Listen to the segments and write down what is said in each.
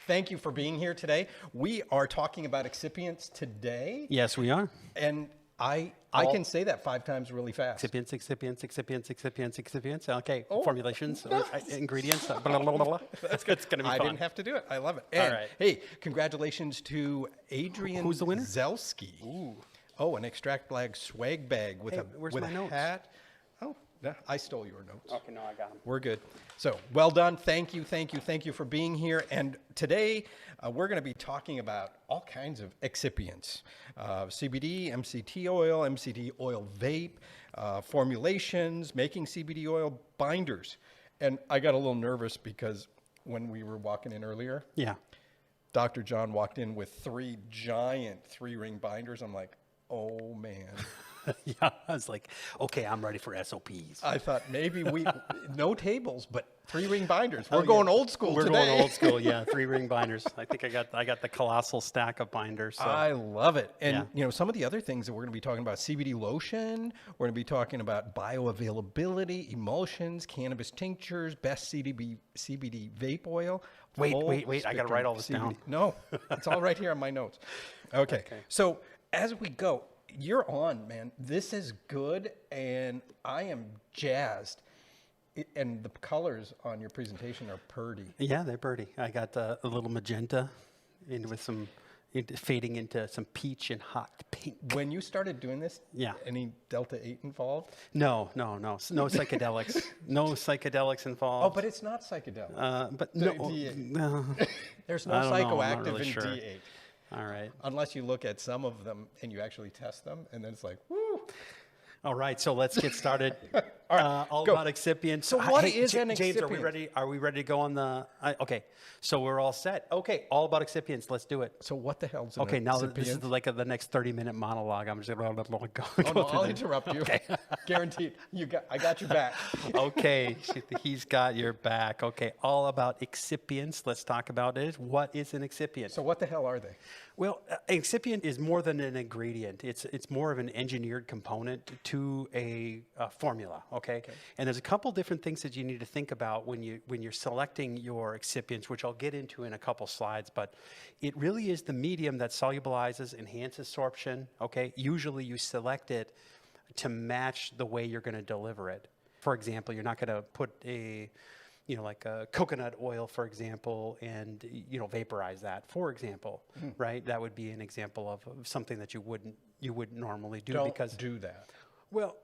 Thank you for being here today. We are talking about excipients today. Yes, we are. And I can say that 5 times really fast. Excipients. Okay, formulations, ingredients. Blah, blah, blah, blah. It's going to be fun. I didn't have to do it. I love it. And, All right. hey, congratulations to Adrian Who's the winner? Zelski. Ooh. Oh, an Extract Blag swag bag with where's with my a notes? hat. Oh, no, I stole your notes. Okay, no, I got them. We're good. So well done. Thank you for being here. And today we're going to be talking about all kinds of excipients. CBD, MCT oil vape, formulations, making CBD oil binders. And I got a little nervous because when we were walking in earlier, Dr. John walked in with 3 giant 3-ring binders. I'm like, oh man. Yeah, I was like, okay, I'm ready for SOPs. I thought maybe no tables, but 3-ring binders. We're going old school today. We're going old school, yeah. 3-ring binders. I think I got the colossal stack of binders. So. I love it. And some of the other things that we're going to be talking about: CBD lotion. We're going to be talking about bioavailability, emulsions, cannabis tinctures, best CBD vape oil. Wait! I got to write all this down. No, it's all right here on my notes. Okay. So as we go. You're on, man. This is good, and I am jazzed. And the colors on your presentation are purty. Yeah, they're purty. I got a little magenta, with some fading into some peach and hot pink. When you started doing this, any Delta 8 involved? No psychedelics. No psychedelics involved. Oh, but it's not psychedelic. But no, no. There's no psychoactive in D8. All right. Unless you look at some of them and you actually test them, and then it's like, woo. All right, so let's get started. All right, all about excipients. So what is an excipient? James, are we ready to go on the? Okay, so we're all set. Okay, all about excipients. Let's do it. So what the hell's an okay? Now excipient? this is like the next 30-minute monologue. I'm just going to go. Oh no, I'll interrupt you. Okay. Guaranteed. I got your back. Okay, he's got your back. Okay, all about excipients. Let's talk about it. What is an excipient? So what the hell are they? Well, an excipient is more than an ingredient. It's more of an engineered component to a formula. Okay, and there's a couple different things that you need to think about when you're selecting your excipients, which I'll get into in a couple slides. But it really is the medium that solubilizes, enhances sorption. Okay, usually you select it to match the way you're going to deliver it. For example, you're not going to put like a coconut oil, for example, and vaporize that, for example, right? That would be an example of something that you wouldn't normally do. Don't do that. Well,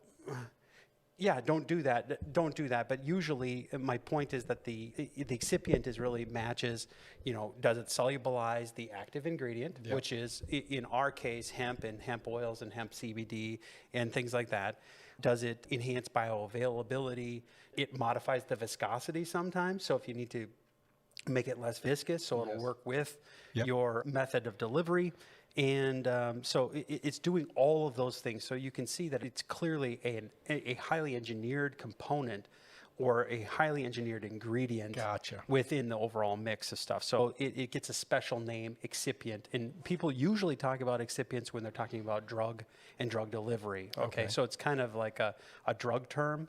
yeah, don't do that. Don't do that. But usually, my point is that the excipient really matches. Does it solubilize the active ingredient, which is in our case hemp and hemp oils and hemp CBD and things like that. Does it enhance bioavailability? It modifies the viscosity sometimes. So if you need to make it less viscous, so it'll work with your method of delivery. And so it's doing all of those things. So you can see that it's clearly a highly engineered component or a highly engineered ingredient within the overall mix of stuff. So it gets a special name, excipient. And people usually talk about excipients when they're talking about drug and drug delivery. Okay. So it's kind of like a drug term.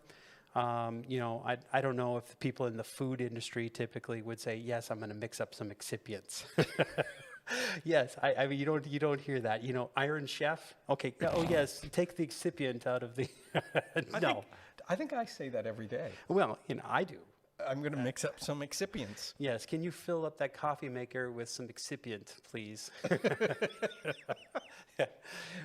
I don't know if people in the food industry typically would say, yes, I'm going to mix up some excipients. Yes, I mean you don't hear that. Iron Chef. Okay. Oh yes, take the excipient out of the. No. I think I say that every day. Well, I do. I'm going to mix up some excipients. Yes. Can you fill up that coffee maker with some excipient, please?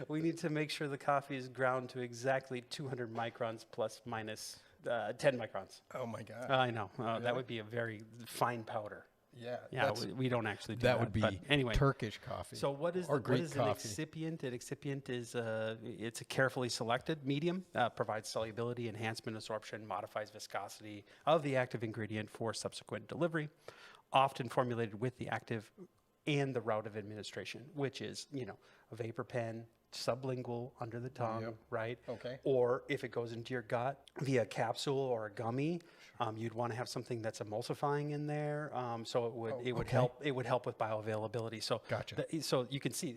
We need to make sure the coffee is ground to exactly 200 microns plus minus 10 microns. Oh my God. I know. That would be a very fine powder. Yeah, we don't actually do that. That would be anyway. Turkish coffee. So what is an excipient? An excipient is it's a carefully selected medium, provides solubility, enhancement, absorption, modifies viscosity of the active ingredient for subsequent delivery, often formulated with the active and the route of administration, which is a vapor pen, sublingual, under the tongue, right? Okay. Or if it goes into your gut via capsule or a gummy, you'd want to have something that's emulsifying in there, so it would help. It would help with bioavailability. So gotcha. So you can see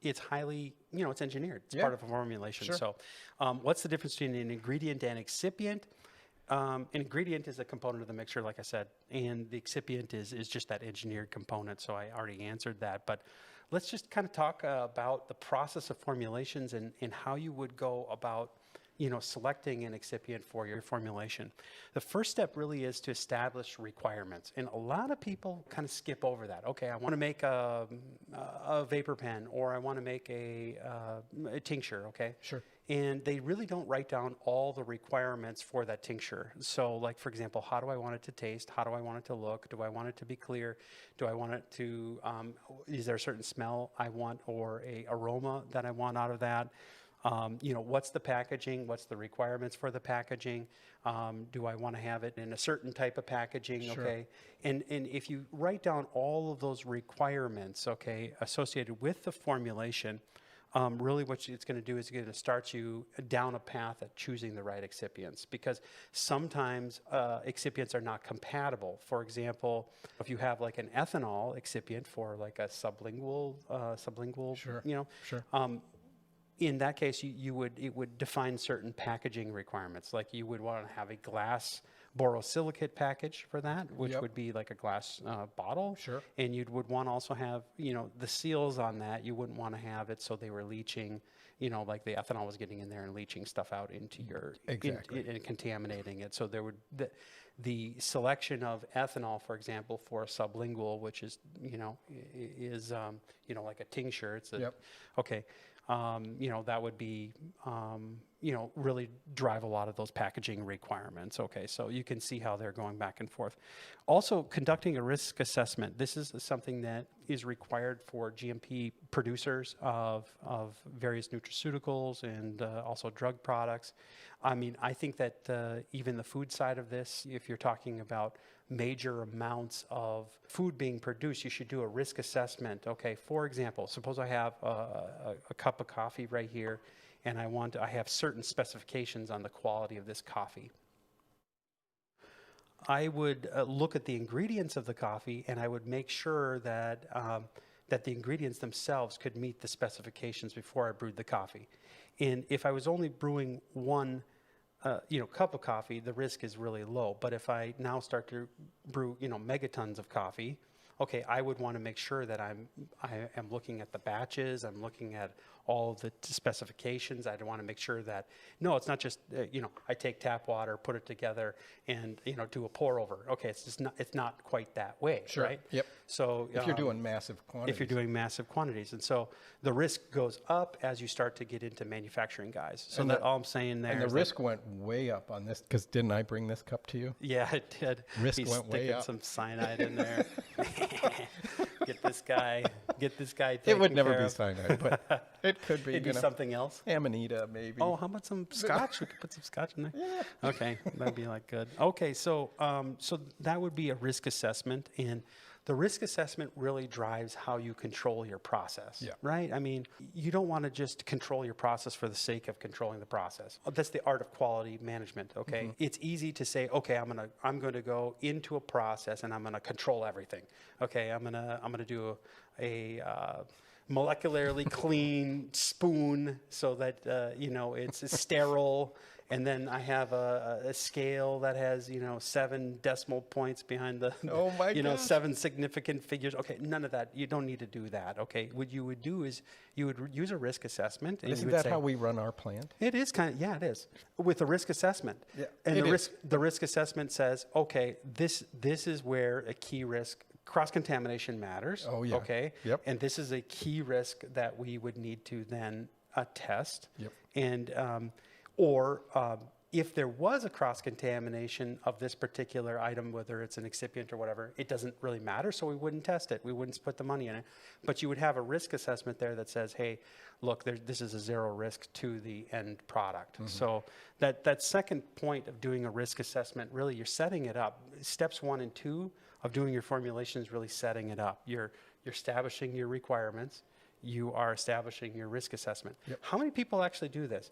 it's highly it's engineered. It's part of a formulation. Sure. So what's the difference between an ingredient and excipient? An ingredient is a component of the mixture, like I said, and the excipient is just that engineered component. So I already answered that. But let's just kind of talk about the process of formulations and how you would go about, selecting an excipient for your formulation. The first step really is to establish requirements. And a lot of people kind of skip over that. Okay, I want to make a vapor pen, or I want to make a tincture, okay? Sure. And they really don't write down all the requirements for that tincture. So like, for example, how do I want it to taste? How do I want it to look? Do I want it to be clear? Do I want it to, is there a certain smell I want or a aroma that I want out of that? What's the packaging? What's the requirements for the packaging? Do I want to have it in a certain type of packaging? Sure. Okay. And if you write down all of those requirements, okay, associated with the formulation, really what it's going to do is it's going to start you down a path at choosing the right excipients, because sometimes excipients are not compatible. For example, if you have like an ethanol excipient for like a sublingual, Sure. Sure. In that case, it would define certain packaging requirements. Like you would want to have a glass borosilicate package for that, which Yep. would be like a glass bottle. Sure. And you would want to also have, the seals on that. You wouldn't want to have it so they were leaching, like the ethanol was getting in there and leaching stuff out into your, Exactly. and contaminating it. So there would, the selection of ethanol, for example, for a sublingual, which is, like a tincture. It's a, Yep. okay. That would be, really drive a lot of those packaging requirements. Okay, so you can see how they're going back and forth. Also, conducting a risk assessment. This is something that is required for GMP producers of various nutraceuticals and also drug products. I mean, I think that even the food side of this, if you're talking about major amounts of food being produced, you should do a risk assessment. Okay, for example, suppose I have a cup of coffee right here, and I have certain specifications on the quality of this coffee. I would look at the ingredients of the coffee, and I would make sure that that the ingredients themselves could meet the specifications before I brewed the coffee. And if I was only brewing one cup of coffee, the risk is really low. But if I now start to brew, megatons of coffee, okay, I would want to make sure that I am looking at the batches, I'm looking at all of the specifications. I'd want to make sure that, no, it's not just, I take tap water, put it together, and, do a pour over. Okay, it's not quite that way, Sure. right? Yep. So If you're doing massive quantities. if you're doing massive quantities. And so the risk goes up as you start to get into manufacturing, guys. So And that the- all I'm saying there And the is risk went way up on this, because didn't I bring this cup to you? yeah, it did. Risk He's went way sticking up. some cyanide in there. Get this guy It taken would never care be of. cyanide, but it could be. It'd be something else. Amanita, maybe. Oh, how about some scotch? We could put some scotch in there. Yeah. Okay, that'd be like good. Okay, so so that would be a risk assessment, and the risk assessment really drives how you control your process. Yeah. Right? I mean, you don't want to just control your process for the sake of controlling the process. That's the art of quality management. Okay, Mm-hmm. it's easy to say, okay, I'm going to go into a process and I'm going to control everything. Okay, I'm gonna do a molecularly clean spoon so that it's sterile, and then I have a scale that has 7 decimal points behind the Oh my gosh. 7 significant figures. Okay, none of that. You don't need to do that. Okay, what you would do is you would use a risk assessment. And Isn't you would that say, how we run our plant? it is it is with a risk assessment. Yeah, and it the risk assessment says, okay, this is where a key risk, cross contamination matters. Oh, yeah. Okay. Yep. And this is a key risk that we would need to then test. Yep. And if there was a cross contamination of this particular item, whether it's an excipient or whatever, it doesn't really matter. So we wouldn't test it. We wouldn't put the money in it. But you would have a risk assessment there that says, hey, look, this is a zero risk to the end product. Mm-hmm. So that second point of doing a risk assessment, really, you're setting it up. Steps 1 and 2 of doing your formulation is really setting it up. You're establishing your requirements. You are establishing your risk assessment. Yep. How many people actually do this?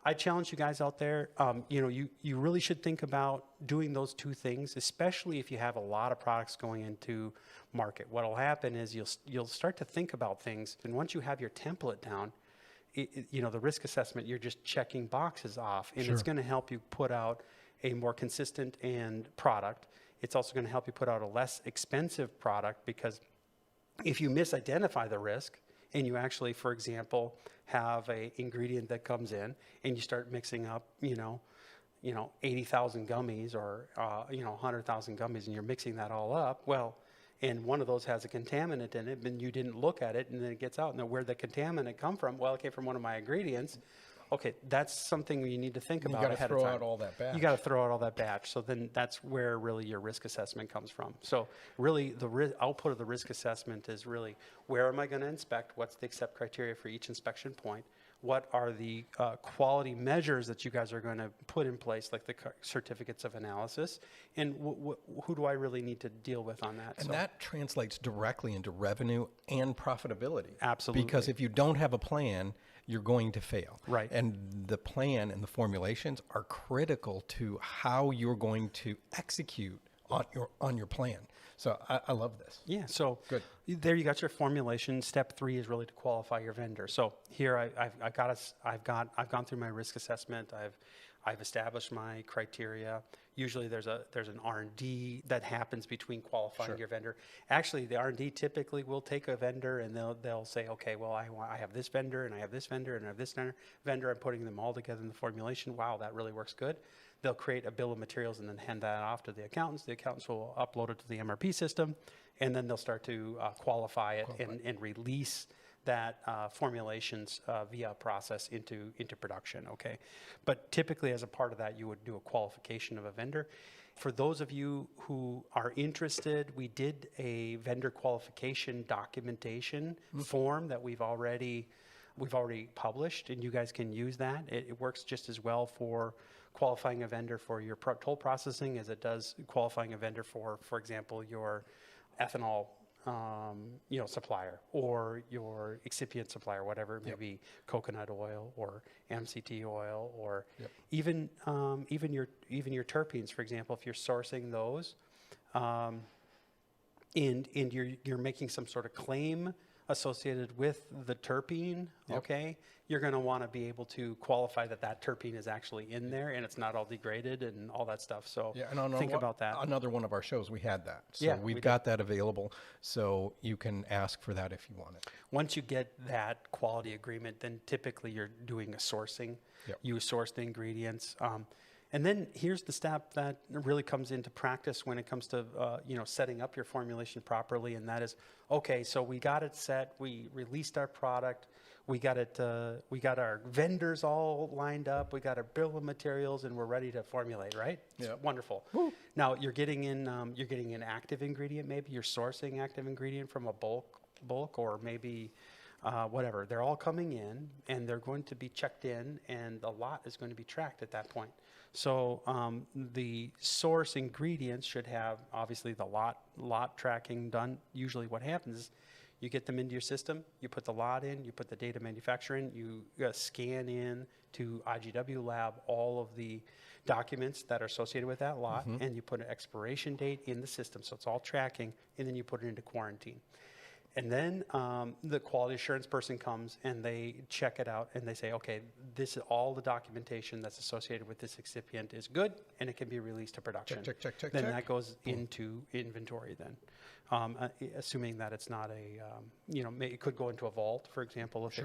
I challenge you guys out there. You really should think about doing those 2 things, especially if you have a lot of products going into market. What'll happen is you'll start to think about things, and once you have your template down, the risk assessment, you're just checking boxes off, and Sure. it's going to help you put out a more consistent and product. It's also going to help you put out a less expensive product, because if you misidentify the risk and you actually, for example, have a ingredient that comes in and you start mixing up, 80,000 gummies or 100,000 gummies, and you're mixing that all up, well, and one of those has a contaminant in it, and you didn't look at it, and then it gets out, and where'd the contaminant come from? Well, it came from one of my ingredients. Okay, that's something you need to think about ahead of time. You got to throw out all that batch. You got to throw out all that batch. So then that's where really your risk assessment comes from. So really the output of the risk assessment is really, where am I going to inspect? What's the accept criteria for each inspection point? What are the quality measures that you guys are going to put in place, like the certificates of analysis? And who do I really need to deal with on that? And that translates directly into revenue and profitability. Absolutely. Because if you don't have a plan, you're going to fail. Right. And the plan and the formulations are critical to how you're going to execute on your plan. So I love this. Yeah. So good. There you got your formulation. Step 3 is really to qualify your vendor. So here I've gone through my risk assessment. I've established my criteria. Usually there's an R&D that happens between qualifying your vendor. Actually, the R&D typically will take a vendor and they'll say, okay, well, I have this vendor and I have this vendor and I have this vendor. I'm putting them all together in the formulation. Wow, that really works good. They'll create a bill of materials and then hand that off to the accountants. The accountants will upload it to the MRP system, and then they'll start to qualify it and release that formulations via process into production, okay? But typically as a part of that, you would do a qualification of a vendor. For those of you who are interested, we did a vendor qualification documentation form that we've already published, and you guys can use that. It works just as well for qualifying a vendor for your toll processing as it does qualifying a vendor for example, your ethanol supplier or your excipient supplier, whatever it may be, coconut oil or MCT oil, or even your terpenes, for example, if you're sourcing those, and you're making some sort of claim associated with the terpene, okay, you're going to want to be able to qualify that terpene is actually in there and it's not all degraded and all that stuff. So think about that. Another one of our shows, we had that. So we've got that available, so you can ask for that if you want it. Once you get that quality agreement, then typically you're doing a sourcing. You source the ingredients. And then here's the step that really comes into practice when it comes to setting up your formulation properly, and that is, okay, so we got it set, we released our product, we got it, we got our vendors all lined up, we got our bill of materials, and we're ready to formulate, right? It's wonderful. Woo. Now you're getting in an active ingredient, maybe you're sourcing active ingredient from a bulk, or maybe whatever. They're all coming in, and they're going to be checked in, and the lot is going to be tracked at that point. So the source ingredients should have, obviously, the lot tracking done. Usually what happens is you get them into your system, you put the lot in, you put the data manufacturer in, you scan in to IGW Lab all of the documents that are associated with that lot, and you put an expiration date in the system, so it's all tracking, and then you put it into quarantine. And then the quality assurance person comes and they check it out and they say, okay, this is all the documentation that's associated with this excipient is good and it can be released to production. Check. Then that goes into inventory then, assuming that it's not it could go into a vault, for example, if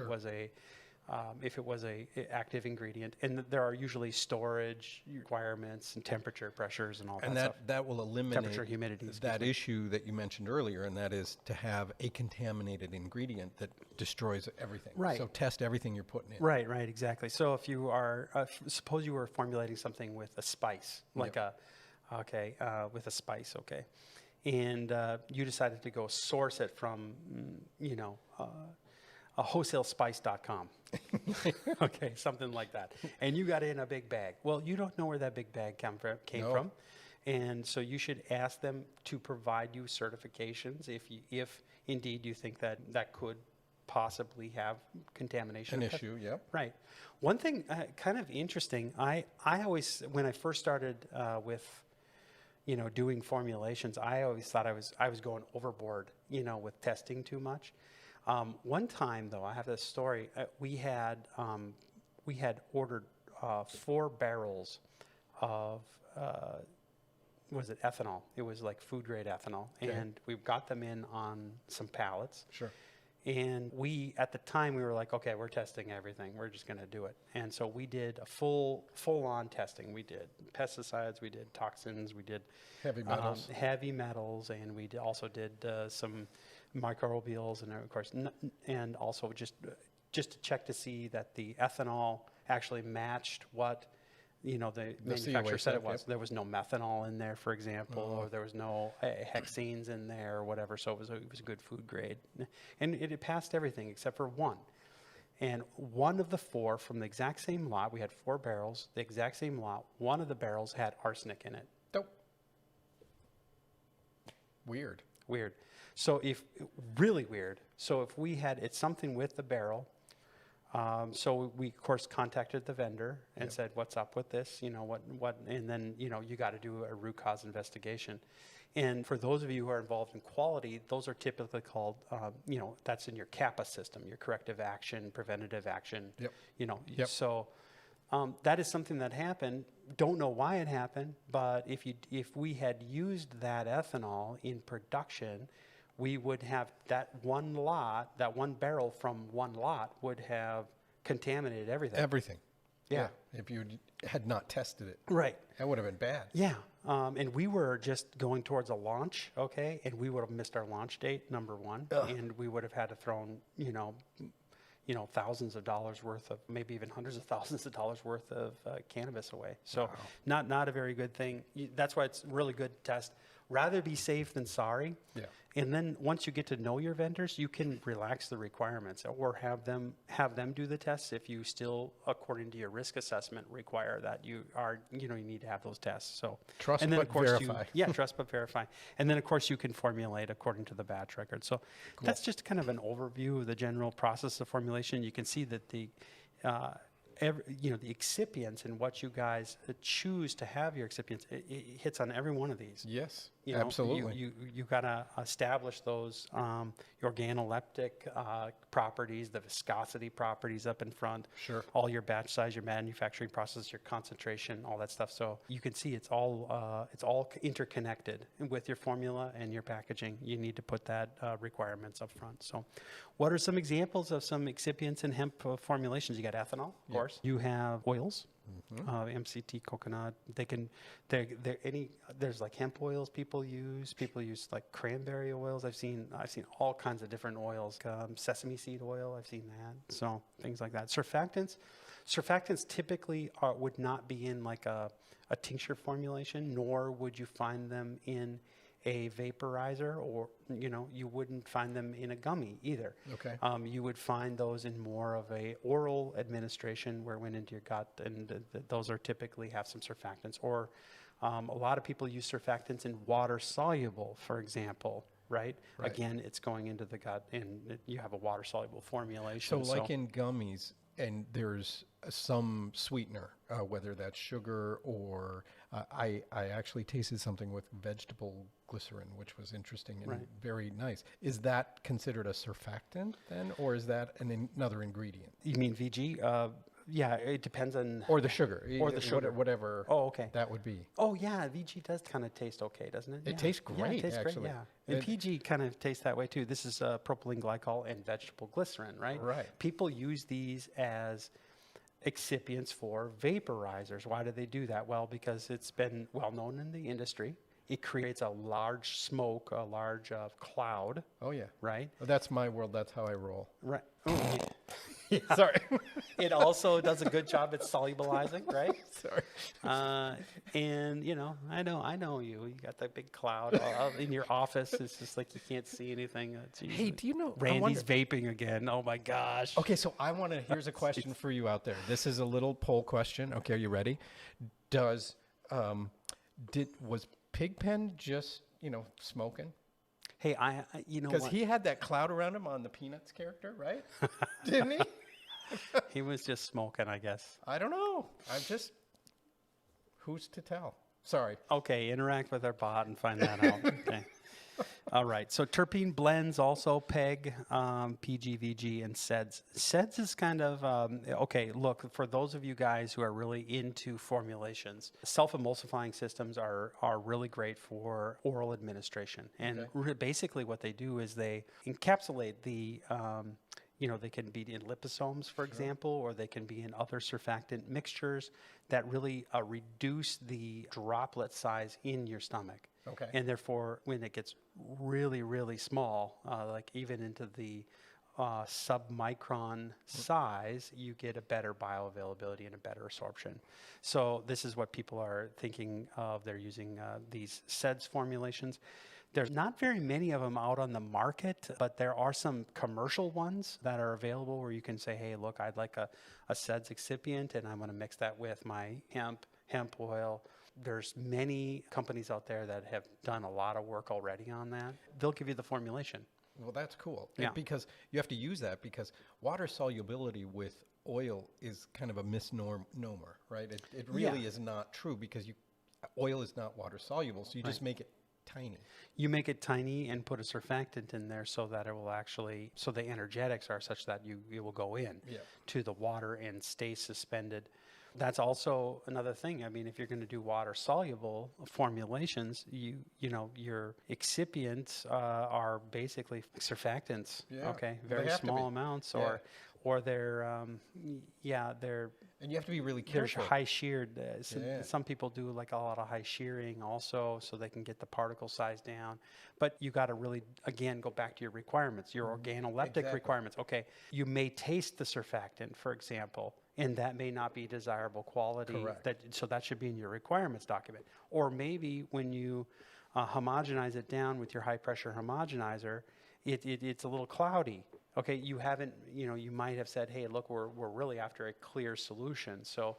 it was a active ingredient. And there are usually storage requirements and temperature pressures and all that stuff. And that will eliminate temperature, humidity, that issue that you mentioned earlier, and that is to have a contaminated ingredient that destroys everything. Right. So test everything you're putting in. Right, exactly. So if you are, suppose you were formulating something with a spice, like with a spice, okay, and you decided to go source it from, wholesalespice.com. Okay, something like that. And you got it in a big bag. Well, you don't know where that big bag came from. And so you should ask them to provide you certifications if indeed you think that could possibly have contamination. An issue, Right. One thing kind of interesting, I always, when I first started with doing formulations, I always thought I was going overboard, with testing too much. One time, though, I have this story. We had ordered 4 barrels of was it ethanol? It was like food grade ethanol, and we got them in on some pallets. Sure. And we, at the time, we were like, okay, we're testing everything. We're just going to do it. And so we did a full-on testing. We did pesticides, we did toxins, we did heavy metals, and we also did some microbials, and of course, and also just to check to see that the ethanol actually matched what the manufacturer said it was. Yep. There was no methanol in there, for example, or there was no hexenes in there or whatever. So it was a good food grade. And it passed everything except for one. And one of the 4 from the exact same lot, we had 4 barrels, the exact same lot, one of the barrels had arsenic in it. Nope. Weird. So really weird. So if it's something with the barrel. So we, of course, contacted the vendor and said, what's up with this? What, and then, you got to do a root cause investigation. And for those of you who are involved in quality, those are typically called, that's in your CAPA system, your corrective action, preventative action. Yep. So that is something that happened. Don't know why it happened, but if we had used that ethanol in production, we would have that one barrel from one lot would have contaminated everything. Everything. Yeah. If you had not tested it. Right. That would have been bad. Yeah. And we were just going towards a launch, okay? And we would have missed our launch date, number one. Ugh. And we would have had to thrown, thousands of dollars worth of, maybe even hundreds of thousands of dollars worth of cannabis away. So not a very good thing. That's why it's really good to test. Rather be safe than sorry. Yeah. And then once you get to know your vendors, you can relax the requirements or have them do the tests if you still, according to your risk assessment, require that you need to have those tests. So trust but verify. Trust but verify. And then of course you can formulate according to the batch record. So that's just kind of an overview of the general process of formulation. You can see that the the excipients and what you guys choose to have your excipients, it hits on every one of these. Yes, absolutely. You got to establish those organoleptic properties, the viscosity properties up in front. Sure. All your batch size, your manufacturing process, your concentration, all that stuff. So you can see it's all interconnected with your formula and your packaging. You need to put that requirements up front. So what are some examples of some excipients in hemp formulations? You got ethanol, of course. You have oils, MCT, coconut. There's like hemp oils people use. People use like cranberry oils. I've seen all kinds of different oils. Sesame seed oil, I've seen that. So things like that. Surfactants typically would not be in like a tincture formulation, nor would you find them in a vaporizer, or you wouldn't find them in a gummy either. Okay. You would find those in more of a oral administration where it went into your gut, and those are typically have some surfactants. Or a lot of people use surfactants in water soluble, for example. Right? Again, it's going into the gut, and you have a water soluble formulation. So like in gummies, and there's some sweetener, whether that's sugar or I actually tasted something with vegetable glycerin, which was interesting and very nice. Is that considered a surfactant then, or is that another ingredient? You mean VG? Yeah, it depends on... Or the sugar. Or the sugar. Whatever that would be. Oh, yeah, VG does kind of taste okay, doesn't it? It tastes great, it tastes actually. Great, yeah. And PG kind of tastes that way, too. This is propylene glycol and vegetable glycerin, right? Right. People use these as excipients for vaporizers. Why do they do that? Well, because it's been well known in the industry. It creates a large smoke, a large cloud. Oh, yeah. Right? Well, that's my world. That's how I roll. Right. Oh, yeah. Sorry. It also does a good job at solubilizing, right? Sorry. And I know you. You got that big cloud in your office. It's just like you can't see anything. Hey, do you know Randy's vaping again? Oh my gosh. Okay, so here's a question for you out there. This is a little poll question. Okay, are you ready? Was Pigpen just smoking? Hey, because he had that cloud around him on the Peanuts character, right? Didn't he? He was just smoking, I guess. I don't know. who's to tell? Sorry. Okay, interact with our bot and find that out. Okay. All right. So terpene blends also PEG, PGVG, and SEDS. SEDS is kind of, okay, look, for those of you guys who are really into formulations, self-emulsifying systems are really great for oral administration. And basically what they do is they encapsulate the, they can be in liposomes, for example, or they can be in other surfactant mixtures that really reduce the droplet size in your stomach. Okay. And therefore, when it gets really, really small, like even into the submicron size, you get a better bioavailability and a better absorption. So this is what people are thinking of. They're using these SEDS formulations. There's not very many of them out on the market, but there are some commercial ones that are available where you can say, hey, look, I'd like a SEDS excipient, and I'm going to mix that with my hemp oil. There's many companies out there that have done a lot of work already on that. They'll give you the formulation. Well, that's cool. Yeah. Because you have to use that because water solubility with oil is kind of a misnomer, right? It really is not true because oil is not water soluble, so you just make it tiny. You make it tiny and put a surfactant in there so that it will actually, so the energetics are such that it will go in to the water and stay suspended. That's also another thing. I mean, if you're going to do water soluble formulations, your excipients are basically surfactants. Yeah, okay, very small amounts, or they're and you have to be really they're careful. high sheared. Some people do like a lot of high shearing also, so they can get the particle size down. But you got to really, again, go back to your requirements, your organoleptic requirements. Okay, you may taste the surfactant, for example, and that may not be desirable quality. Correct. So that should be in your requirements document. Or maybe when you homogenize it down with your high pressure homogenizer, it's a little cloudy. Okay, you haven't, you might have said, hey, look, we're really after a clear solution. So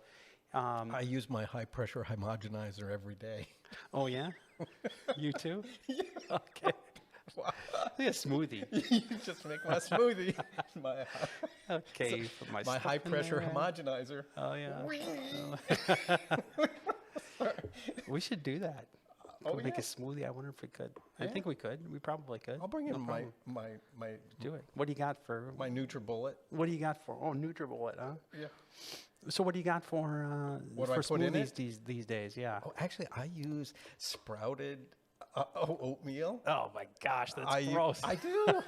I use my high pressure homogenizer every day. oh yeah? You too? Yeah. Okay. Wow. Like a smoothie. You just make my smoothie. Okay, you put my high pressure homogenizer. Oh yeah. We should do that. Make a smoothie. I wonder if we could. I think we could. We probably could. I'll bring in my do it. What do you got for my NutriBullet? What do you got for? Oh, NutriBullet, huh? Yeah. So what do you got for what do I put smoothies in it? these days? Yeah. Oh, actually, I use sprouted oatmeal. Oh my gosh, that's gross. I do.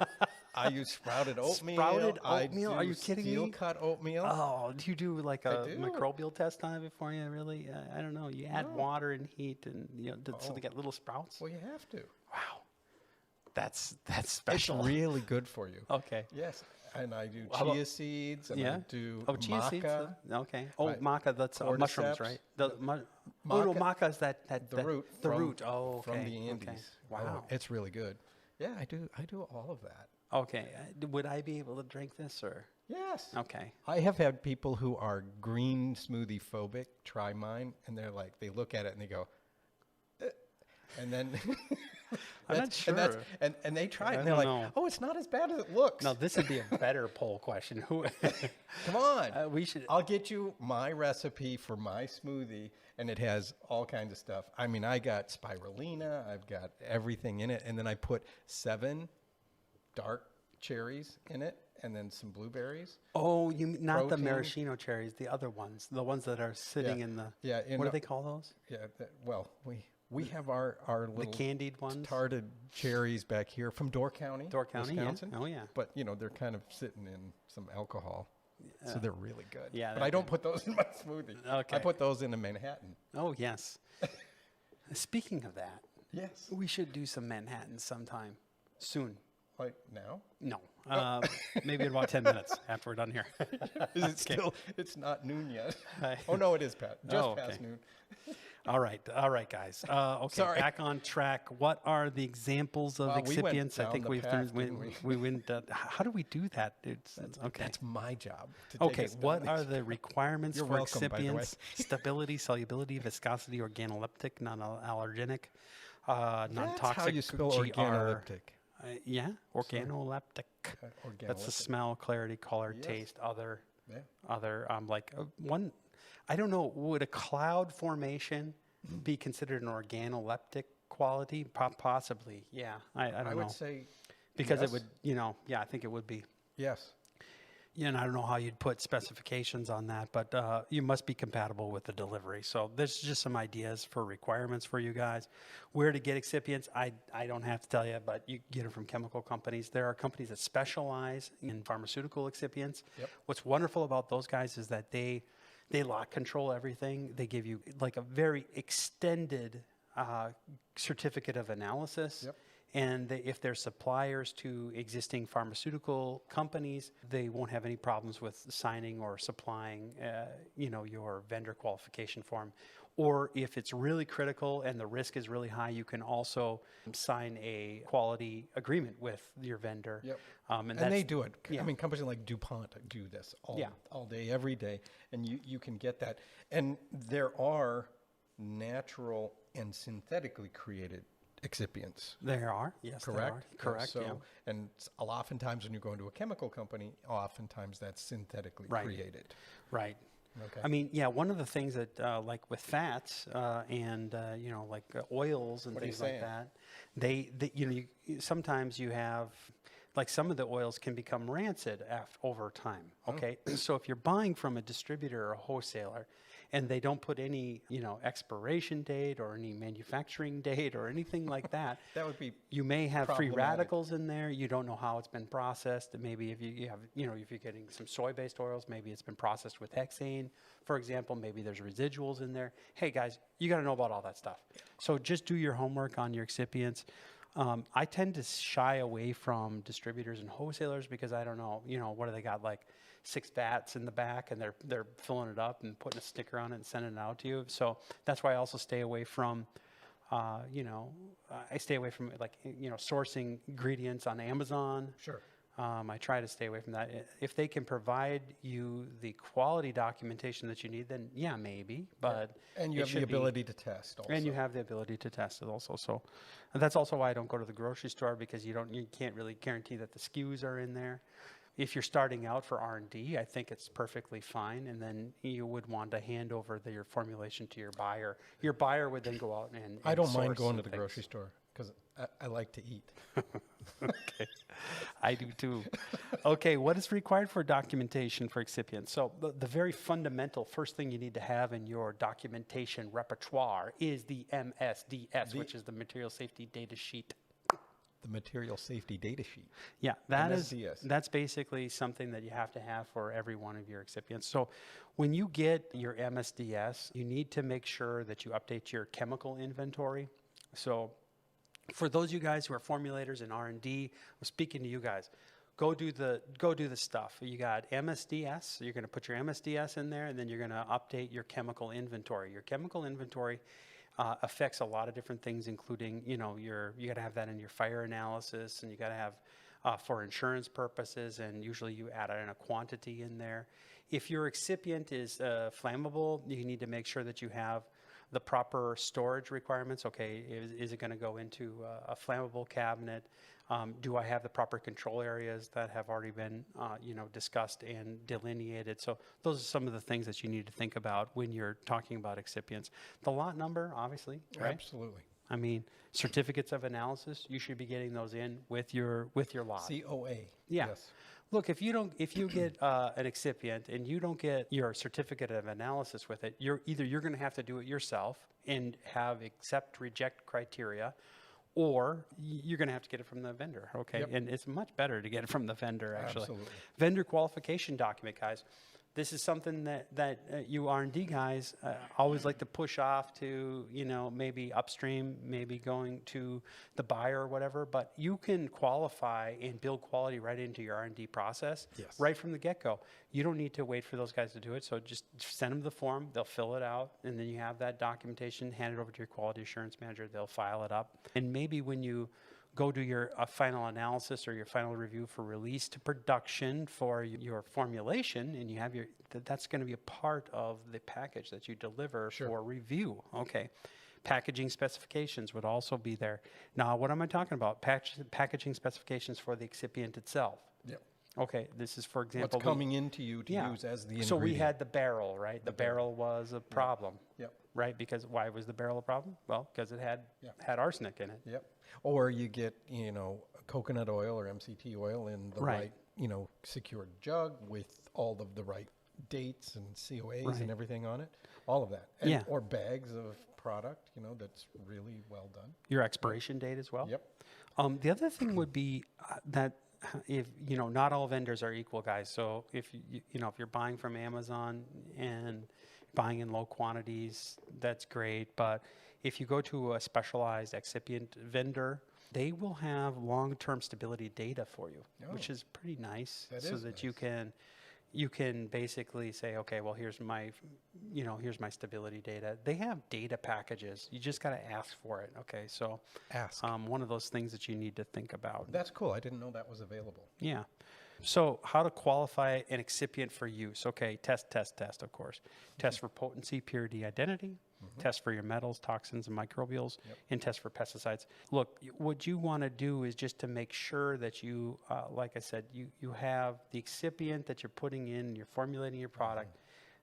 I use sprouted oatmeal. Sprouted oatmeal? Are you kidding me? Steel cut oatmeal. Oh, do you do like a microbial test on it before you really? I don't know. You add water and heat, and so they get little sprouts. Well, you have to. Wow, that's special. It's really good for you. Okay. Yes, and I do chia seeds, and I do chia maca. seeds. Okay. Oh, maca. That's mushrooms, right? Maca is that the root. The root. Oh, okay. From the Andes. Okay. Wow, it's really good. Yeah, I do all of that. Okay. Would I be able to drink this or? Yes. Okay. I have had people who are green smoothie phobic try mine, and they're like, they look at it and they go, and then I'm not sure. And they try it and they're like, oh, it's not as bad as it looks. No, this would be a better poll question. Who? Come on. We should. I'll get you my recipe for my smoothie, and it has all kinds of stuff. I mean, I got spirulina, I've got everything in it, and then I put 7 dark cherries in it, and then some blueberries. Oh, not the maraschino cherries, the other ones, the ones that are sitting in the. Yeah. What do they call those? Yeah. Well, we have our little candied ones, tarted cherries back here from Door County, Wisconsin. Yeah. Oh yeah. But they're kind of sitting in some alcohol, so they're really good. Yeah. But I don't put those in my smoothie. Okay. I put those in a Manhattan. Oh yes. Speaking of that, yes, we should do some Manhattans sometime soon. Like now? No. Maybe in about 10 minutes after we're done here. Is it still? It's not noon yet. Oh no, it is past noon. All right, guys. Okay, Sorry. Back on track. What are the examples of excipients? I think we went. How do we do that? It's okay. That's my job. To take us down what these. are the requirements You're for welcome, by the way. excipients? Stability, solubility, viscosity, organoleptic, non-allergenic, non-toxic. That's how you spell GR. organoleptic. Yeah, organoleptic. That's the smell, clarity, color, taste, other. Like one. I don't know. Would a cloud formation be considered an organoleptic quality, possibly. Yeah, I don't I know. would say Because yes. it would, I think it would be. Yes. Yeah, and I don't know how you'd put specifications on that, but you must be compatible with the delivery. So there's just some ideas for requirements for you guys. Where to get excipients, I don't have to tell you, but you get them from chemical companies. There are companies that specialize in pharmaceutical excipients. Yep. What's wonderful about those guys is that they lot control everything. They give you like a very extended certificate of analysis. Yep. And if they're suppliers to existing pharmaceutical companies, they won't have any problems with signing or supplying, your vendor qualification form. Or if it's really critical and the risk is really high, you can also sign a quality agreement with your vendor. Yep. And they do it. yeah. I mean, companies like DuPont do this Yeah. all day, every day, and you can get that. And there are natural and synthetically created excipients. There are, yes, Correct. there are. Correct. So, yeah. and oftentimes when you go into a chemical company, oftentimes that's synthetically Right. created. Right. Okay. I mean, yeah, one of the things that, like with fats and, oils and What are you things like saying? that, sometimes you have, like some of the oils can become rancid over time, okay? So if you're buying from a distributor or a wholesaler and they don't put any, expiration date or any manufacturing date or anything like that, That would be you may have free problematic. radicals in there. You don't know how it's been processed. And maybe if you have, if you're getting some soy-based oils, maybe it's been processed with hexane, for example. Maybe there's residuals in there. Hey, guys, you got to know about all that stuff. So just do your homework on your excipients. I tend to shy away from distributors and wholesalers because I don't know, what do they got, like 6 vats in the back and they're filling it up and putting a sticker on it and sending it out to you. So that's why I also stay away from I stay away from sourcing ingredients on Amazon. sure. I try to stay away from that. If they can provide you the quality documentation that you need, then yeah, maybe. But And you it have the should be- ability to test also. and you have the ability to test it also. So and that's also why I don't go to the grocery store, because you can't really guarantee that the SKUs are in there. If you're starting out for R&D, I think it's perfectly fine, and then you would want to hand over your formulation to your buyer. Your buyer would then go out and I don't mind source going some to the things. grocery store because I like to eat. Okay, I do too. Okay, what is required for documentation for excipients? So the very fundamental first thing you need to have in your documentation repertoire is the MSDS, which is the Material Safety Data Sheet. The material safety data sheet. Yeah, MSDS. that's basically something that you have to have for every one of your excipients. So when you get your MSDS, you need to make sure that you update your chemical inventory. So for those of you guys who are formulators in R&D, I'm speaking to you guys. Go do the stuff. You got MSDS. You're going to put your MSDS in there, and then you're going to update your chemical inventory. Your chemical inventory affects a lot of different things, including you got to have that in your fire analysis, and you got to have for insurance purposes, and usually you add in a quantity in there. If your excipient is flammable, you need to make sure that you have the proper storage requirements. Okay, is it going to go into a flammable cabinet? Do I have the proper control areas that have already been, discussed and delineated? So those are some of the things that you need to think about when you're talking about excipients. The lot number, obviously, right? Absolutely. I mean, certificates of analysis, you should be getting those in with your lot. COA. Yeah. Yes. Look, if you get an excipient and you don't get your certificate of analysis with it, you're going to have to do it yourself and have accept reject criteria, or you're going to have to get it from the vendor. Okay, Yep. and it's much better to get it from the vendor actually. Absolutely. Vendor qualification document, guys. This is something that you R&D guys always like to push off to, maybe upstream, maybe going to the buyer or whatever. But you can qualify and build quality right into your R&D process, Yes. right from the get-go. You don't need to wait for those guys to do it. So just send them the form, they'll fill it out, and then you have that documentation, hand it over to your quality assurance manager, they'll file it up. And maybe when you go do your final analysis or your final review for release to production for your formulation, and you have that's going to be a part of the package that you deliver for review. Okay. Packaging specifications would also be there. Now, what am I talking about? Packaging specifications for the excipient itself. Yep. Okay, this is, for example, What's coming into you to use as the ingredient. So we had the barrel, right? The barrel was a problem, Yep. right? Because why was the barrel a problem? Well, because it had arsenic in it. Yep. Or you get, coconut oil or MCT oil in the right, secured jug with all of the right dates and COAs and everything on it. All of that. And, or bags of product, that's really well done. Your expiration date as well? Yep. The other thing would be that if, not all vendors are equal, guys. So if if you're buying from Amazon and buying in low quantities, that's great. But if you go to a specialized excipient vendor, they will have long-term stability data for you, which is pretty nice. That you can basically say, okay, well, here's my stability data. They have data packages. You just got to ask for it. Okay, so ask. One of those things that you need to think about. That's cool. I didn't know that was available. Yeah. So how to qualify an excipient for use? Okay, test, of course. Test for potency, purity, identity. Test for your metals, toxins, and microbials, and test for pesticides. Look, what you want to do is just to make sure that you, like I said, you have the excipient that you're putting in, you're formulating your product.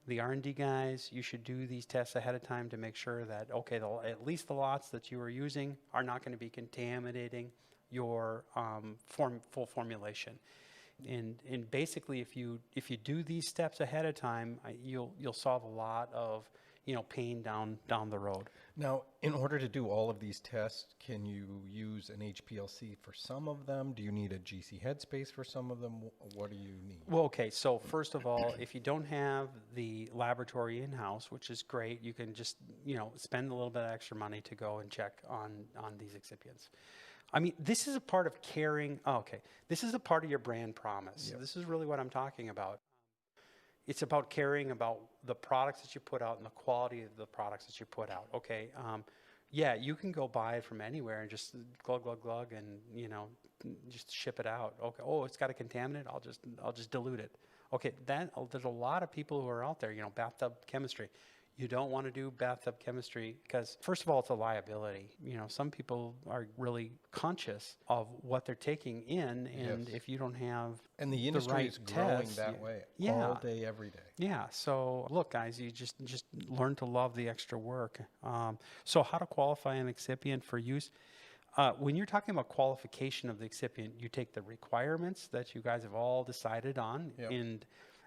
The R&D guys, you should do these tests ahead of time to make sure that, okay, at least the lots that you are using are not going to be contaminating your full formulation. And basically, if you do these steps ahead of time, you'll solve a lot of pain down the road. Now, in order to do all of these tests, can you use an HPLC for some of them? Do you need a GC headspace for some of them? What do you need? Well, okay, so first of all, if you don't have the laboratory in-house, which is great, you can just, spend a little bit of extra money to go and check on these excipients. I mean, this is a part of caring. Oh, okay, this is a part of your brand promise. Yep. This is really what I'm talking about. It's about caring about the products that you put out and the quality of the products that you put out. Okay, you can go buy it from anywhere and just glug and just ship it out. Okay, oh, it's got a contaminant. I'll just dilute it. Okay, there's a lot of people who are out there. Bathtub chemistry. You don't want to do bathtub chemistry because, first of all, it's a liability. Some people are really conscious of what they're taking in, and if you don't have and the industry is growing that way all day, every day. Yeah. So look, guys, you just learn to love the extra work. So how to qualify an excipient for use? When you're talking about qualification of the excipient, you take the requirements that you guys have all decided on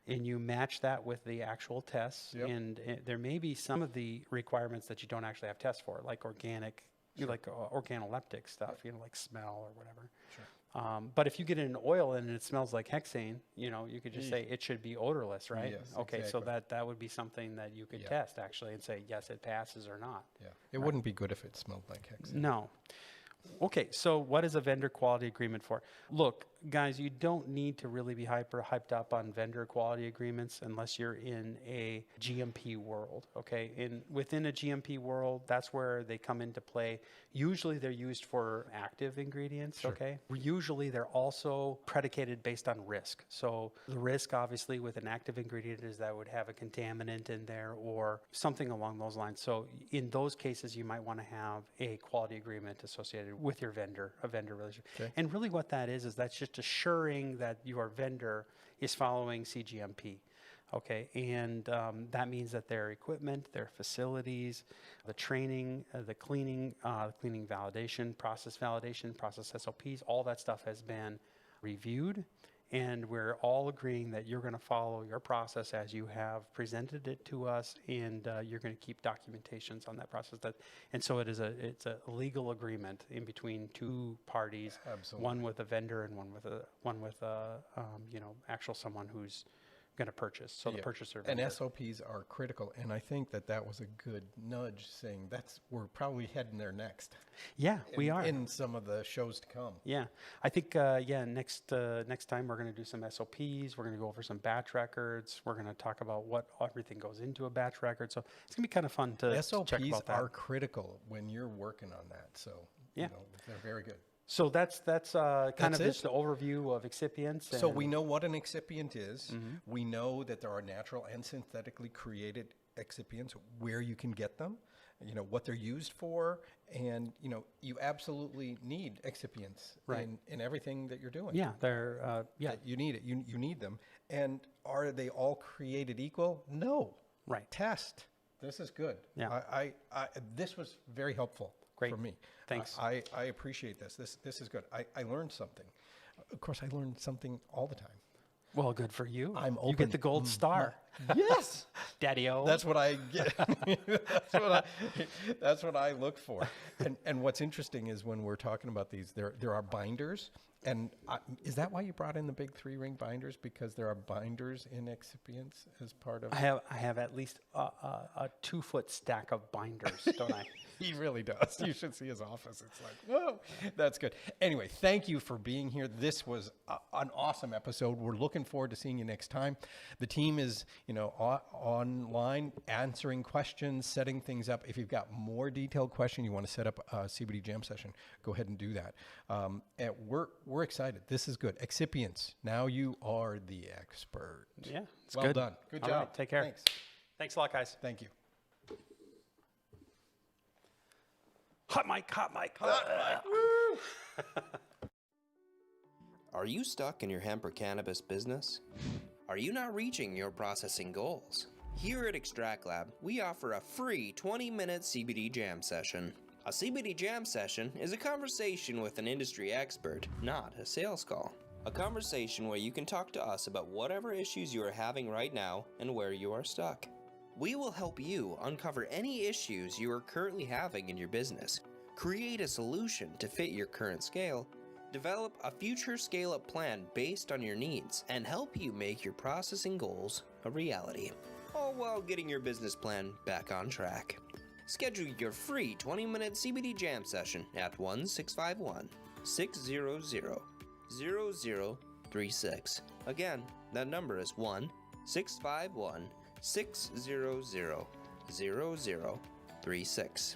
and you match that with the actual tests. And there may be some of the requirements that you don't actually have tests for, like organic, like organoleptic stuff, like smell or whatever. But if you get an oil and it smells like hexane, you could just say it should be odorless, right? Yes, okay, exactly. So that would be something that you could test actually and say, yes, it passes or not. Yeah, it wouldn't be good if it smelled like hexane. No. Okay, so what is a vendor quality agreement for? Look, guys, you don't need to really be hyped up on vendor quality agreements unless you're in a GMP world, okay? Within a GMP world, that's where they come into play. Usually they're used for active ingredients, okay? Usually they're also predicated based on risk. So the risk, obviously, with an active ingredient is that it would have a contaminant in there or something along those lines. So in those cases, you might want to have a quality agreement associated with your vendor, a vendor relationship. Okay. And really what that is that's just assuring that your vendor is following CGMP. Okay, and that means that their equipment, their facilities, the training, the cleaning validation, process SOPs, all that stuff has been reviewed, and we're all agreeing that you're going to follow your process as you have presented it to us, and you're going to keep documentations on that process. And so it's a legal agreement in between two parties, one with a vendor and one with actual someone who's going to purchase. So the purchaser. And SOPs are critical, and I think that was a good nudge saying we're probably heading there next. Yeah, we are in some of the shows to come. Yeah, I think next time we're going to do some SOPs. We're going to go over some batch records. We're going to talk about what everything goes into a batch record. So it's going to be kind of fun to check about that. SOPs are critical when you're working on that. So they're very good. So that's kind of just the overview of excipients. So we know what an excipient is. Mm-hmm. We know that there are natural and synthetically created excipients, where you can get them. what they're used for, and you absolutely need excipients in everything that you're doing. Yeah, they're You need it. You need them. And are they all created equal? No. Right. Test. This is good. Yeah. I this was very helpful Great. for me. Thanks. I appreciate this. This is good. I learned something. Of course, I learned something all the time. Well, good for you. I'm You open. get the gold star. Yes. Daddy-o. That's what I get. That's what I look for. And what's interesting is when we're talking about these, there are binders. And is that why you brought in the big 3-ring binders? Because there are binders in excipients as part of. I have at least a 2-foot stack of binders, don't I? He really does. You should see his office. It's like, whoa, that's good. Anyway, thank you for being here. This was an awesome episode. We're looking forward to seeing you next time. The team is, online answering questions, setting things up. If you've got more detailed question, you want to set up a CBD jam session, go ahead and do that. And we're excited. This is good. Excipients. Now you are the expert. Yeah, it's well good. done. Good All job. right, take care. Thanks. Thanks a lot, guys. Thank you. Hot mic, hot mic. Are you stuck in your hemp or cannabis business? Are you not reaching your processing goals? Here at Extract Lab, we offer a free 20-minute CBD jam session. A CBD jam session is a conversation with an industry expert, not a sales call. A conversation where you can talk to us about whatever issues you are having right now and where you are stuck. We will help you uncover any issues you are currently having in your business, create a solution to fit your current scale, develop a future scale-up plan based on your needs, and help you make your processing goals a reality, all while getting your business plan back on track. Schedule your free 20-minute CBD jam session at 1-651-600-0036. Again, that number is 1-651-600-0036.